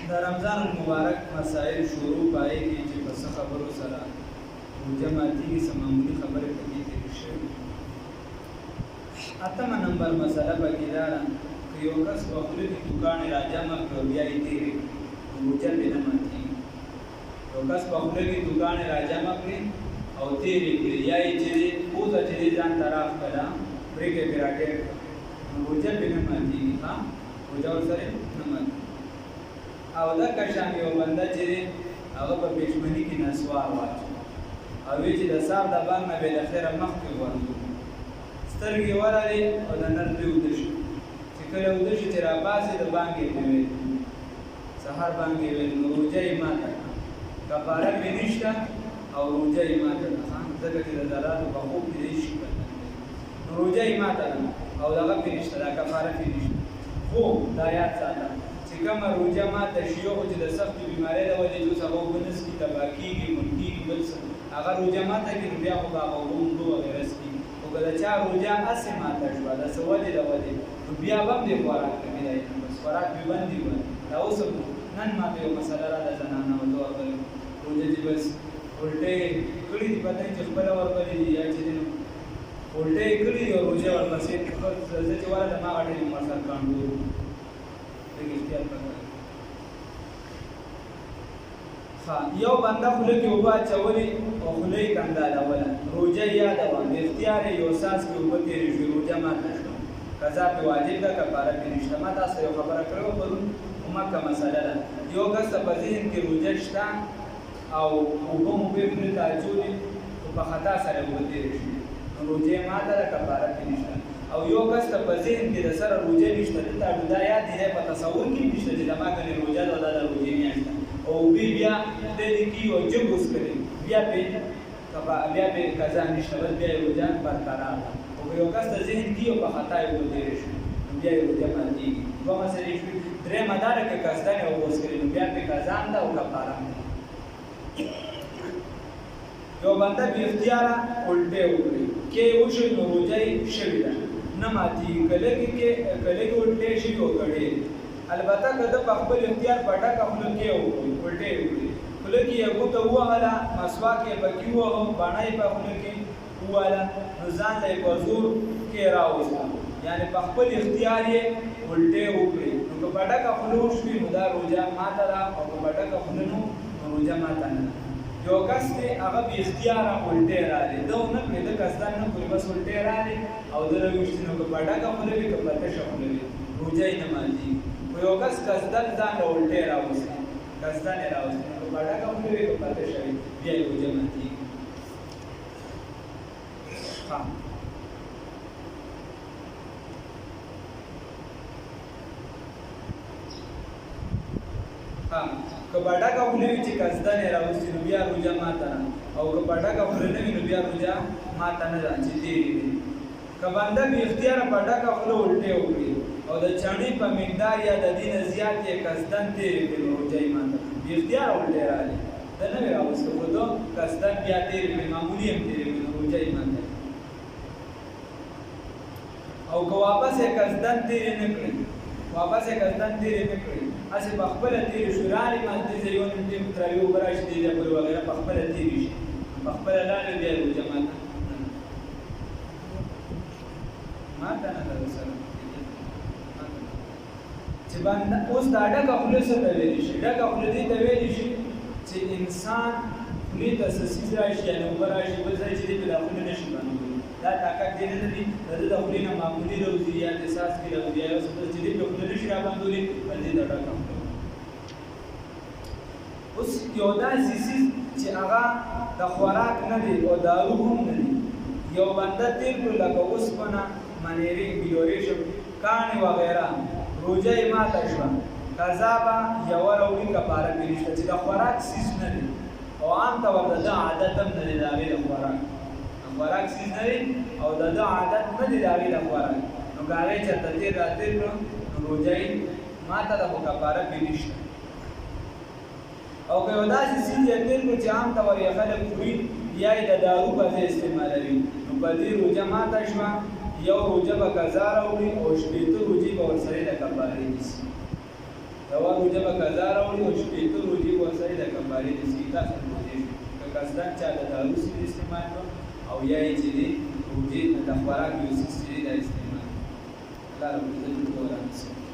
د رمضان المبارک مسائل شروع پای کې چې په څه خبرو سره روژه ماتېږي څه معمولي خبرې پکې تېرې شوې. اتمه نمبر مسله پکې دا ده که یو کس په خوله کې دوکاڼې راجمع کړي او بیا یې تېرې کړي نو روژه پرې نه ماتېږي. یو کس په خوله کې دوکاڼې راجمع کړي او تېرې کړي یا یې چې دی پوزه چې دی ځان طرف کړه برېکې پرې راټیټ کړه نو روژه پرې نه ماتېږي. روژه ورسره نه ماتېږي. او دا کشان یو بنده چې دی هغه په پېشمني کې نسوار واچوي او وی چې د سار د بام نه به د خیره مخکې ورځو سترګې ورغلې او د نر پرې وده شي چې کله وده شي چې راپاسې د بانګې پرې ویل سهار بانګې ویل نو روژه یې ماته کړه. کفاره پرې نشته او روژه یې ماته کړه ځکه چې د ذراتو په خوب کې دی شي نو روژه یې ماته کړه او دغه پرې نشته دا کفاره پرې نشته. خو دا یاد ساته چې کومه روژه ماته شي او چې د سختې بیمارۍ د وجې چې اوس هغه اوبه نه څښي تباه کېږي مړ کېږي بل څه هغه روژه ماته کړي نو بیا خو به هغه اوبه اوبه وغیره څښي. خو که د چا روژه هسې ماته شوه د څه ولې د ولې نو بیا به هم دې خوراک کوي دی بس خوراک مې بندي وي. دا اوس نن ماته یو مسله راله زنانه ورته ورغلې روژه چې بس الټۍ کړي دي پته چې خپله ورغلې دي یا چې دی نو الټۍ کړي دي او روژه ورپسې زه چې ورغلم هغه ډېر عمر سره کانډور یو بنده خوله کې اوبه اچولې او خوله یې کنګالوله روژه یاده وه د اختیار یې یو څاڅ کې اوبه تېرې شوې روژه ماته شوه قضا پرې واجب ده کفاره پرې نشته. ما تاسو یو خبره کړې وه پرون مکه مسله ده یو کس ته په ذهن کې روژه شته او اوبه مو یې خولې ته اچولې خو په خطا سره اوبه تېرې شوې نو روژه یې ماته ده کفاره پرې نشته. او یو کس ته په ذهن کې د سره روژه نشته دلته دا یاد دی په تصور کې نشته چې زما کنې روژه ده دا د روژې میاشت ده او اوبې بیا دلې کېږي او جګ اوس کوي بیا پرې قضا نشته بس بیا یې روژه برقرار ده. او که یو کس ته ذهن کېږي او په خطا یې اوبه تېرې شوې نو بیا یې روژه ماتېږي. دوه مسلې شوې. درېیمه دا ده که قصدن یې اوبه وڅښلې نو بیا پرې قضا هم ده او کفاره هم ده. یو بنده بې اختیاره الټۍ وکړي کې یې وشوې نو روژه یې شوې ده نه ماتېږي. که لږې الټۍ شوي او کړې البته که ده په خپل اختیار په ډکه خوله کې وکړي الټۍ وکړي خوله کې یې ګوته ووهله مسواک یې پکې ووهه باڼه یې په خوله کې ووهله نو ځان له یې په زور کې راوسته یعنې په خپل اختیار یې الټۍ وکړي نو که په ډکه خوله وشوي نو دا روژه ماته ده او که په ډکه خوله نو روژه ماته نه ده. یو کس دی هغه بې اختیاره الټۍ راغلې ده ونه کړې ده قصدن نه کړي بس الټۍ راغلې او ده راویښتې نو که په ډکه خوله وي که په تشه خوله وي روژه یې نه ماتېږي. خو یو کس قصدن ځان له الټۍ راوستي قصدن یې راوستي نو که په ډکه خوله وي که په تشه وي بیا یې روژه ماتېږي. که په ډکه خوله وي چې قصدن یې راوستي نو بیا روژه ماته نه او که په ډکه خوله نه وي نو بیا روژه ماته نه ده چې تېرې وي. که بنده بې اختیاره په ډکه خوله الټۍ وکړي او د چڼې په مقدار یا د دې نه زیات یې قصدن تېرې کړي نو روژه یې ماته بې اختیاره الټۍ راغلې ده نه وې راوسته خو ده قصدن بیا تېرې کړي معمولي هم تېرې کړي نو روژه یې ماته. او که واپس یې قصدن تېرې نه کړي هسې په خپله تېرې شو رالې مالدې زه یو نیم ټیم تراوي اوبه راشي دې ځای پورې وغیره په خپله تېرې شي په خپله لاړې بیا یې روژه ماته نه ده ورسره چې بنده اوس دا ډکه خوله څه ته ویلی شي ډکه خوله دې ته ویلی شي چې انسان خولې ته څه څیز راشي یعنې اوبه راشي بل ځای چې دی پرې دا خوله نه شي بندولی دا طاقت دې نه لري د ده د خولې نه معمولي راوځي یا د ساس کې راوځي یا یو څه چې دی پرې خوله نه شي رابندولی بل دې ته ډکه خوله. اوس یو داسې څیز چې هغه د خوراک نه دی او دارو هم نه دی یو بنده تېر کړو لکه اوسپنه منیرې بیلوریشن کاڼې وغیره روژه یې ماته شوه قضا به یوه راوړي کفاره پرې نشته چې د خوراک څیز نه دی او عام طور د ده عادت هم نه دی د هغې د خوراک څیز نه دی او د ده عادت نه دی د هغې د خوراک نو که هغې چېرته تېر راتېر کړو نو روژه یې ماته ده خو کفاره پرې نشته. او که یو داسې څیز یې تېر کړو چې عام طور یې خلک خوري یا یې د دارو په ځای استعمالوي نو په دې روژه ماته شوه یو روژه به قضا راوړي او شپېته روژې به ورسره د کفارې نیسي. یوه روژه به قضا راوړي او شپېته روژې به ورسره د کفارې د سي تاسو روژې شي که قصدن چا د دارو سي استعمال کړو او یا یې چې دی روژې د خوراک یو څیز چې دی دا استعمال الله رب العزت ورته ورانیسي